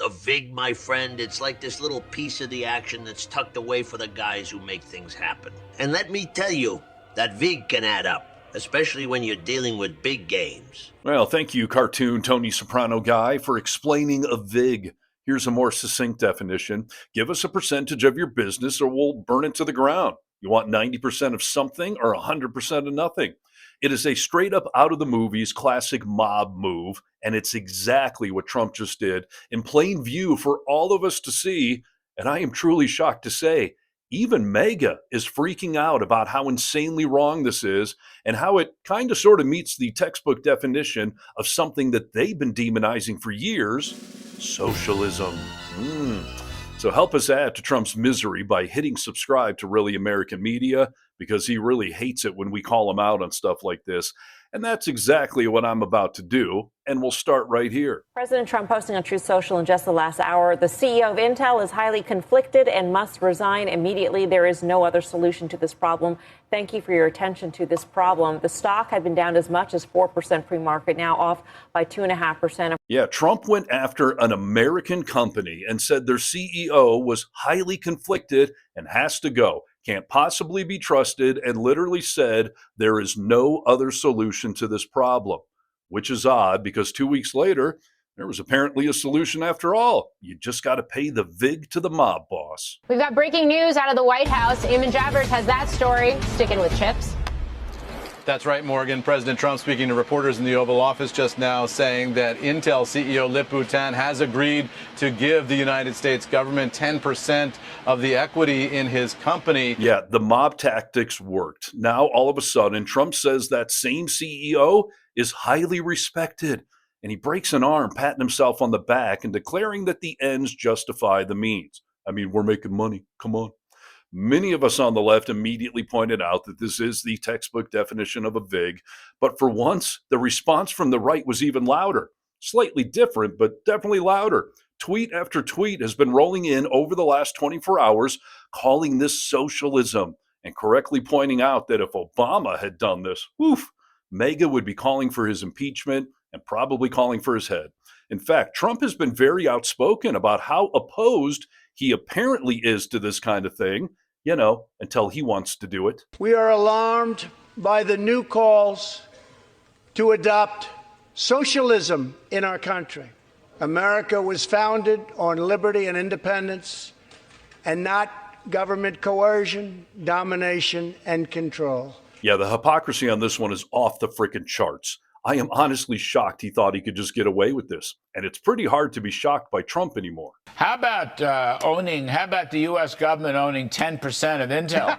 The VIG, my friend, it's like this little piece of the action that's tucked away for the guys who make things happen. And let me tell you, that VIG can add up, especially when you're dealing with big games. Well, thank you, cartoon Tony Soprano guy, for explaining a VIG. Here's a more succinct definition. Give us a percentage of your business or we'll burn it to the ground. You want 90% of something or 100% of nothing? It is a straight up out of the movies classic mob move, and it's exactly what Trump just did in plain view for all of us to see. And I am truly shocked to say, even MAGA is freaking out about how insanely wrong this is and how it kind of sort of meets the textbook definition of something that they've been demonizing for years, socialism. So help us add to Trump's misery by hitting subscribe to Really American Media, because he really hates it when we call him out on stuff like this. And that's exactly what I'm about to do. And we'll start right here. President Trump posting on Truth Social in just the last hour. The CEO of Intel is highly conflicted and must resign immediately. There is no other solution to this problem. Thank you for your attention to this problem. The stock had been down as much as 4% pre-market, now off by 2.5%. Yeah, Trump went after an American company and said their CEO was highly conflicted and has to go. Can't possibly be trusted, and literally said there is no other solution to this problem, which is odd because 2 weeks later, there was apparently a solution after all. You just got to pay the VIG to the mob boss. We've got breaking news out of the White House. Eamon Javers has that story. Sticking with chips. That's right, Morgan. President Trump speaking to reporters in the Oval Office just now, saying that Intel CEO Lip-Bu Tan has agreed to give the United States government 10% of the equity in his company. Yeah, the mob tactics worked. Now, all of a sudden, Trump says that same CEO is highly respected. And he breaks an arm, patting himself on the back and declaring that the ends justify the means. I mean, we're making money. Come on. Many of us on the left immediately pointed out that this is the textbook definition of a VIG, but for once, the response from the right was even louder. Slightly different, but definitely louder. Tweet after tweet has been rolling in over the last 24 hours, calling this socialism, and correctly pointing out that if Obama had done this, MAGA would be calling for his impeachment and probably calling for his head. In fact, Trump has been very outspoken about how opposed he apparently is to this kind of thing, until he wants to do it. We are alarmed by the new calls to adopt socialism in our country. America was founded on liberty and independence, and not government coercion, domination, and control. Yeah, the hypocrisy on this one is off the frickin' charts. I am honestly shocked he thought he could just get away with this. And it's pretty hard to be shocked by Trump anymore. How about the U.S. government owning 10% of Intel?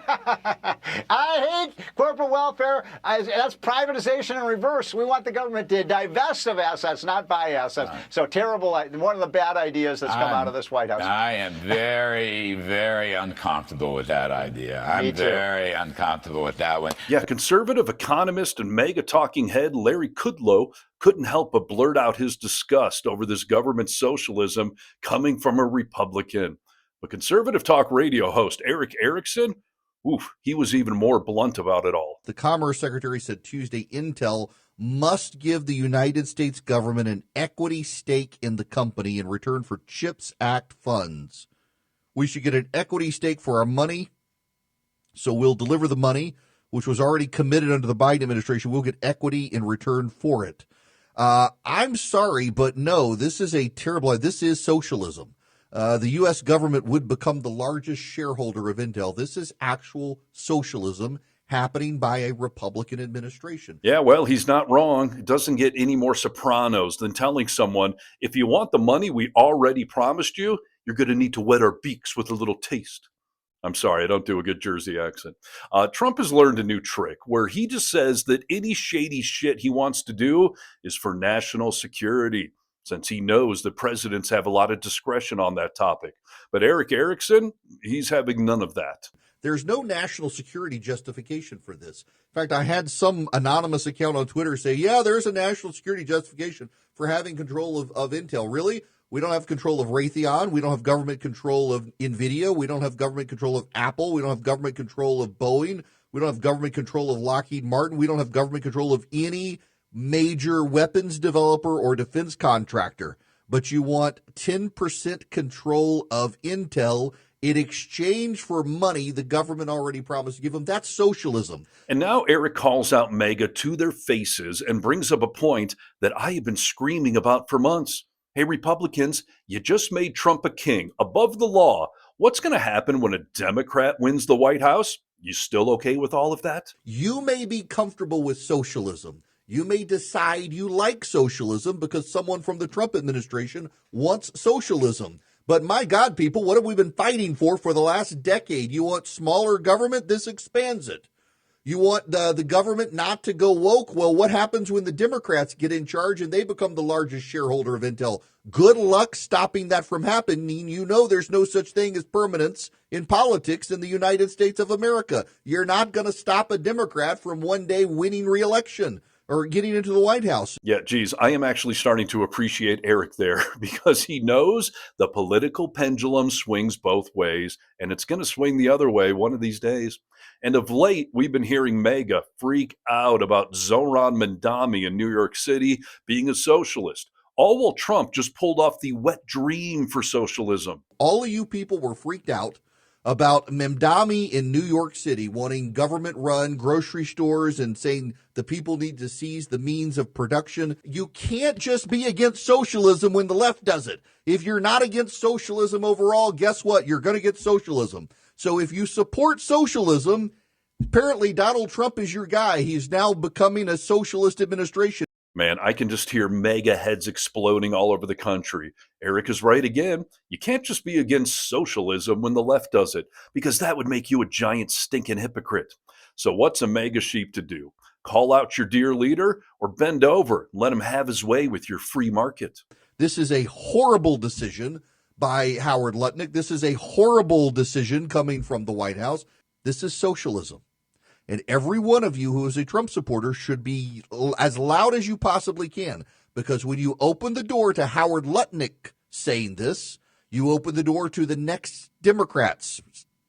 I hate corporate welfare. That's privatization in reverse. We want the government to divest of assets, not buy assets. So terrible. One of the bad ideas that's come out of this White House. I am very, very uncomfortable with that idea. I'm very uncomfortable with that one. Yeah, conservative economist and MAGA talking head Larry Kudlow couldn't help but blurt out his disgust over this government socialism coming from a Republican. But conservative talk radio host Eric Erickson, he was even more blunt about it all. The Commerce Secretary said Tuesday Intel must give the United States government an equity stake in the company in return for CHIPS Act funds. We should get an equity stake for our money, so we'll deliver the money, which was already committed under the Biden administration. We'll get equity in return for it. I'm sorry, but no, this is a terrible, this is socialism. The U.S. government would become the largest shareholder of Intel. This is actual socialism happening by a Republican administration. Yeah, well, he's not wrong. It doesn't get any more Sopranos than telling someone, if you want the money we already promised you, you're going to need to wet our beaks with a little taste. I'm sorry, I don't do a good Jersey accent. Trump has learned a new trick where he just says that any shady shit he wants to do is for national security, since he knows that presidents have a lot of discretion on that topic. But Eric Erickson, he's having none of that. There's no national security justification for this. In fact, I had some anonymous account on Twitter say, yeah, there's a national security justification for having control of Intel. Really? We don't have control of Raytheon. We don't have government control of NVIDIA. We don't have government control of Apple. We don't have government control of Boeing. We don't have government control of Lockheed Martin. We don't have government control of any major weapons developer or defense contractor. but you want 10% control of Intel in exchange for money the government already promised to give them. That's socialism. And now Eric calls out MAGA to their faces and brings up a point that I have been screaming about for months. Hey, Republicans, you just made Trump a king, above the law. What's going to happen when a Democrat wins the White House? You still okay with all of that? You may be comfortable with socialism. You may decide you like socialism because someone from the Trump administration wants socialism. But my God, people, what have we been fighting for the last decade? You want smaller government? This expands it. You want the government not to go woke? Well, what happens when the Democrats get in charge and they become the largest shareholder of Intel? Good luck stopping that from happening. You know there's no such thing as permanence in politics in the United States of America. You're not going to stop a Democrat from one day winning re-election or getting into the White House. Yeah, geez, I am actually starting to appreciate Eric there because he knows the political pendulum swings both ways, and it's going to swing the other way one of these days. And of late, we've been hearing MAGA freak out about Zohran Mamdani in New York City being a socialist, all while Trump just pulled off the wet dream for socialism. All of you people were freaked out about Mamdani in New York City wanting government-run grocery stores and saying the people need to seize the means of production. You can't just be against socialism when the left does it. If you're not against socialism overall, guess what? You're going to get socialism. So if you support socialism, apparently Donald Trump is your guy. He's now becoming a socialist administration. Man, I can just hear mega heads exploding all over the country. Eric is right again. You can't just be against socialism when the left does it, because that would make you a giant stinking hypocrite. So what's a mega sheep to do? Call out your dear leader or bend over and let him have his way with your free market? This is a horrible decision by Howard Lutnick. This is a horrible decision coming from the White House. This is socialism. And every one of you who is a Trump supporter should be as loud as you possibly can, because when you open the door to Howard Lutnick saying this, you open the door to the next Democrats'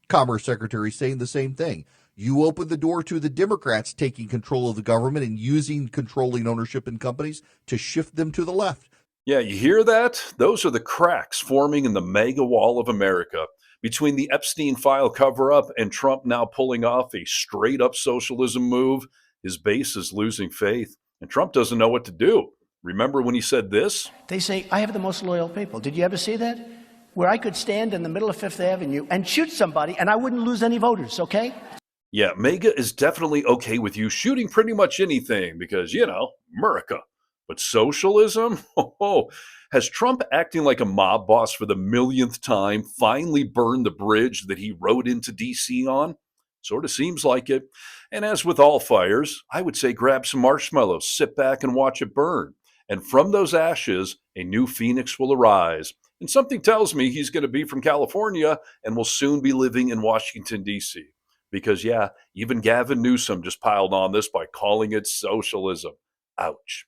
Commerce Secretary saying the same thing. You open the door to the Democrats taking control of the government and using controlling ownership in companies to shift them to the left. Yeah, you hear that? Those are the cracks forming in the mega wall of America. Between the Epstein file cover-up and Trump now pulling off a straight-up socialism move, his base is losing faith, and Trump doesn't know what to do. Remember when he said this? They say, I have the most loyal people. Did you ever see that? Where I could stand in the middle of Fifth Avenue and shoot somebody and I wouldn't lose any voters, okay? Yeah, MAGA is definitely okay with you shooting pretty much anything because, America. But socialism? Has Trump acting like a mob boss for the millionth time finally burned the bridge that he rode into D.C. on? Sort of seems like it. And as with all fires, I would say grab some marshmallows, sit back and watch it burn. And from those ashes, a new phoenix will arise. And something tells me he's going to be from California and will soon be living in Washington, D.C. Because, even Gavin Newsom just piled on this by calling it socialism. Ouch.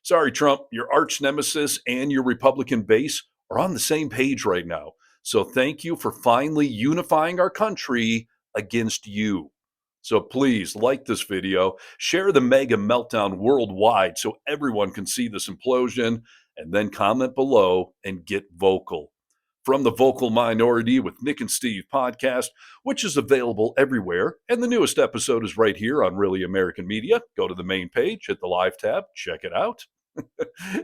Sorry, Trump, your arch nemesis and your Republican base are on the same page right now. So thank you for finally unifying our country against you. So please like this video, share the mega meltdown worldwide so everyone can see this implosion, and then comment below and get vocal. From the Vocal Minority with Nick and Steve podcast, which is available everywhere, and the newest episode is right here on Really American Media. Go to the main page, hit the live tab, check it out.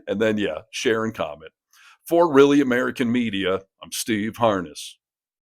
And then, share and comment. For Really American Media, I'm Steve Harness.